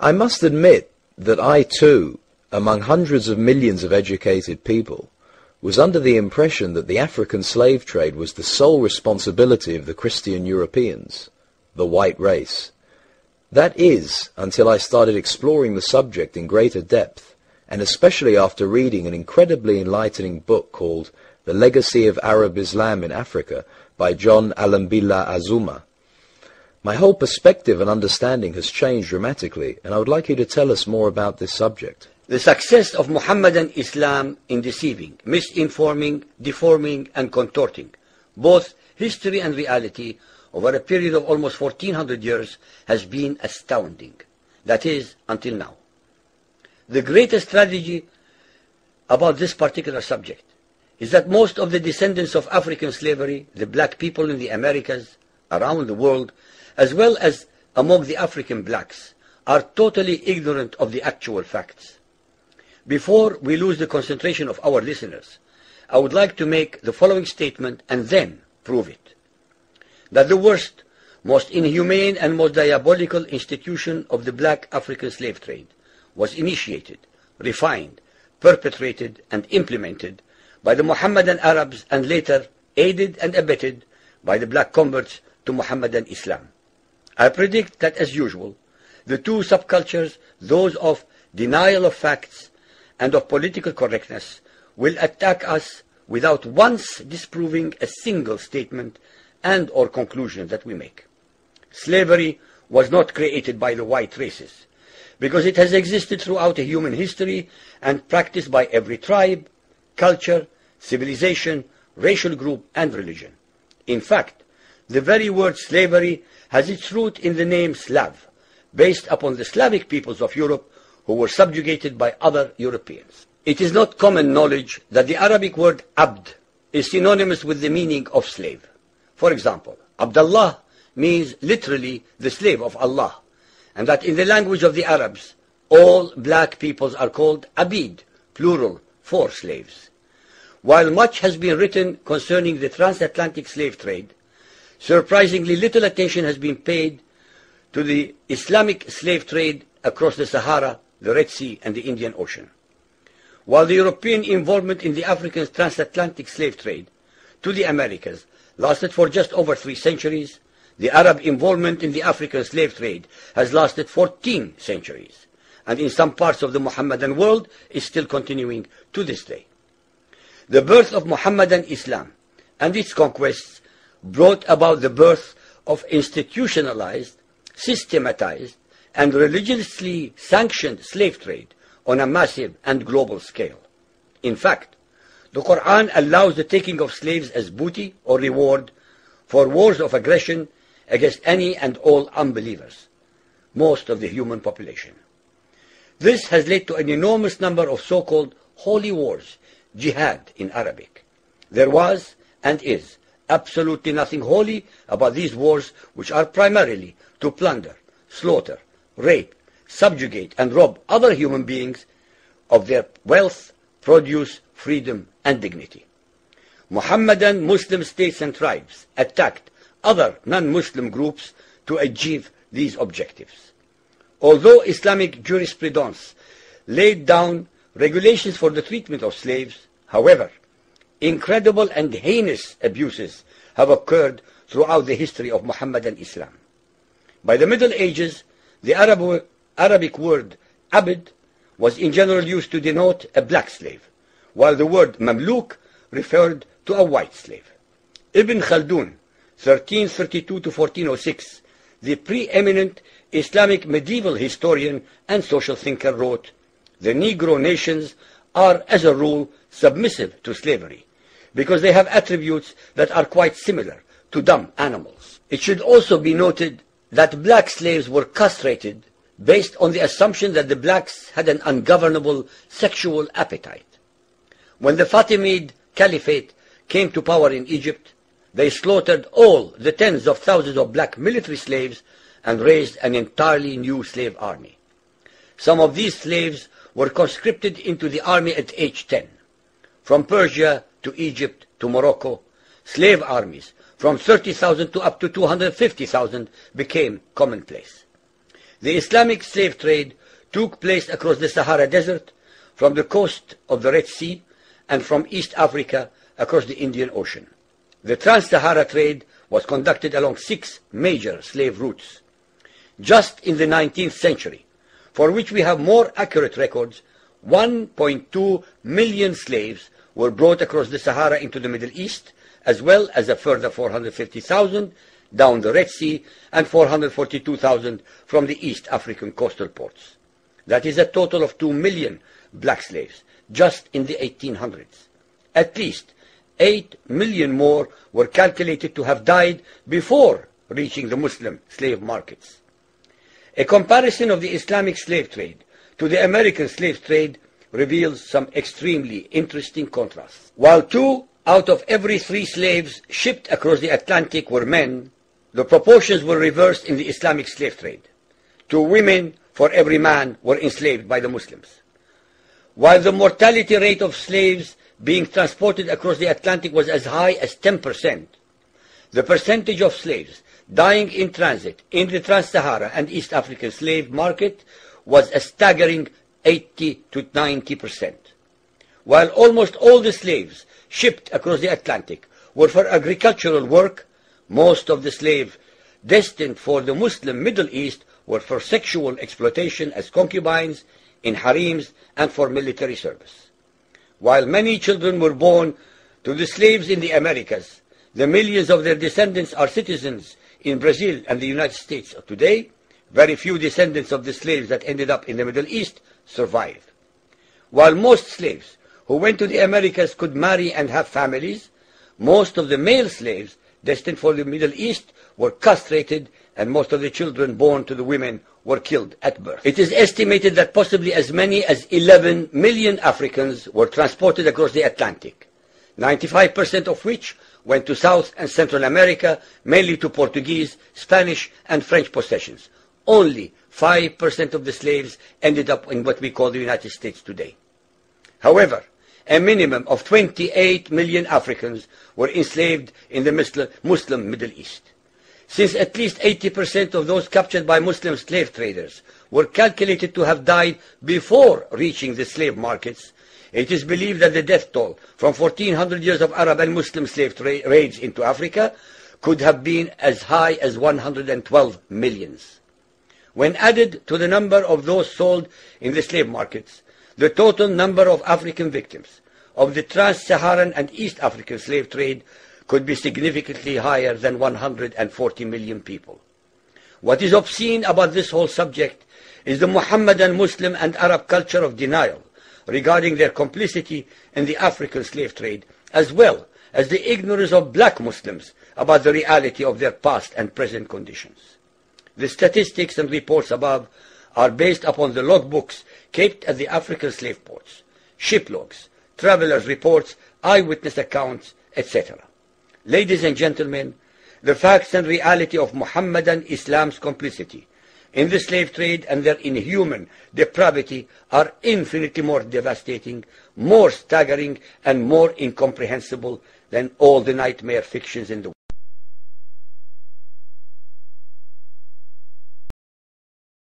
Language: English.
I must admit that I too, among hundreds of millions of educated people, was under the impression that the African slave trade was the sole responsibility of the Christian Europeans, the white race. That is, until I started exploring the subject in greater depth, and especially after reading an incredibly enlightening book called The Legacy of Arab Islam in Africa by John Alambila Azuma. My whole perspective and understanding has changed dramatically, and I would like you to tell us more about this subject. The success of Muhammadan Islam in deceiving, misinforming, deforming, and contorting both history and reality over a period of almost 1400 years has been astounding. That is, until now. The greatest tragedy about this particular subject is that most of the descendants of African slavery, the black people in the Americas, around the world, as well as among the African blacks, are totally ignorant of the actual facts. Before we lose the concentration of our listeners, I would like to make the following statement and then prove it. That the worst, most inhumane and most diabolical institution of the black African slave trade was initiated, refined, perpetrated, and implemented by the Mohammedan Arabs and later aided and abetted by the black converts to Mohammedan Islam. I predict that, as usual, the two subcultures, those of denial of facts and of political correctness, will attack us without once disproving a single statement and or conclusion that we make. Slavery was not created by the white races, because it has existed throughout human history and practiced by every tribe, culture, civilization, racial group, and religion. In fact, the very word slavery has its root in the name Slav, based upon the Slavic peoples of Europe who were subjugated by other Europeans. It is not common knowledge that the Arabic word abd is synonymous with the meaning of slave. For example, Abdullah means literally the slave of Allah, and that in the language of the Arabs, all black peoples are called abid, plural, for slaves. While much has been written concerning the transatlantic slave trade, surprisingly little attention has been paid to the Islamic slave trade across the Sahara, the Red Sea, and the Indian Ocean. While the European involvement in the African transatlantic slave trade to the Americas lasted for just over 3 centuries, the Arab involvement in the African slave trade has lasted 14 centuries, and in some parts of the Mohammedan world is still continuing to this day. The birth of Mohammedan Islam and its conquests brought about the birth of institutionalized, systematized, and religiously sanctioned slave trade on a massive and global scale. In fact, the Quran allows the taking of slaves as booty or reward for wars of aggression against any and all unbelievers, most of the human population. This has led to an enormous number of so-called holy wars, jihad in Arabic. There was and is absolutely nothing holy about these wars, which are primarily to plunder, slaughter, rape, subjugate, and rob other human beings of their wealth, produce, freedom, and dignity. Mohammedan Muslim states and tribes attacked other non-Muslim groups to achieve these objectives. Although Islamic jurisprudence laid down regulations for the treatment of slaves, however, incredible and heinous abuses have occurred throughout the history of Mohammedan Islam. By the Middle Ages, the Arabic word abd was in general used to denote a black slave, while the word mamluk referred to a white slave. Ibn Khaldun, 1332 to 1406, the preeminent Islamic medieval historian and social thinker, wrote, "The Negro nations are, as a rule, submissive to slavery, because they have attributes that are quite similar to dumb animals." It should also be noted that black slaves were castrated based on the assumption that the blacks had an ungovernable sexual appetite. When the Fatimid Caliphate came to power in Egypt, they slaughtered all the tens of thousands of black military slaves and raised an entirely new slave army. Some of these slaves were conscripted into the army at age 10. From Persia to Egypt to Morocco, slave armies from 30,000 to up to 250,000 became commonplace. The Islamic slave trade took place across the Sahara Desert, from the coast of the Red Sea, and from East Africa across the Indian Ocean. The Trans-Sahara trade was conducted along 6 major slave routes. Just in the 19th century, for which we have more accurate records, 1.2 million slaves were brought across the Sahara into the Middle East, as well as a further 450,000 down the Red Sea and 442,000 from the East African coastal ports. That is a total of 2 million black slaves just in the 1800s. At least 8 million more were calculated to have died before reaching the Muslim slave markets. A comparison of the Islamic slave trade to the American slave trade reveals some extremely interesting contrasts. While 2 out of every 3 slaves shipped across the Atlantic were men, the proportions were reversed in the Islamic slave trade. 2 women for every man were enslaved by the Muslims. While the mortality rate of slaves being transported across the Atlantic was as high as 10%, the percentage of slaves dying in transit in the Trans-Sahara and East African slave market was a staggering 80 to 90%. While almost all the slaves shipped across the Atlantic were for agricultural work, most of the slaves destined for the Muslim Middle East were for sexual exploitation as concubines, in harems, and for military service. While many children were born to the slaves in the Americas, the millions of their descendants are citizens in Brazil and the United States today. Very few descendants of the slaves that ended up in the Middle East survived. While most slaves who went to the Americas could marry and have families, most of the male slaves destined for the Middle East were castrated, and most of the children born to the women were killed at birth. It is estimated that possibly as many as 11 million Africans were transported across the Atlantic, 95% of which went to South and Central America, mainly to Portuguese, Spanish, and French possessions. Only 5% of the slaves ended up in what we call the United States today. However, a minimum of 28 million Africans were enslaved in the Muslim Middle East. Since at least 80% of those captured by Muslim slave traders were calculated to have died before reaching the slave markets, it is believed that the death toll from 1400 years of Arab and Muslim slave raids into Africa could have been as high as 112 millions. When added to the number of those sold in the slave markets, the total number of African victims of the Trans-Saharan and East African slave trade could be significantly higher than 140 million people. What is obscene about this whole subject is the Muhammadan Muslim and Arab culture of denial regarding their complicity in the African slave trade, as well as the ignorance of black Muslims about the reality of their past and present conditions. The statistics and reports above are based upon the logbooks kept at the African slave ports, ship logs, travelers' reports, eyewitness accounts, etc. Ladies and gentlemen, the facts and reality of Muhammadan Islam's complicity in the slave trade and their inhuman depravity are infinitely more devastating, more staggering, and more incomprehensible than all the nightmare fictions in the world.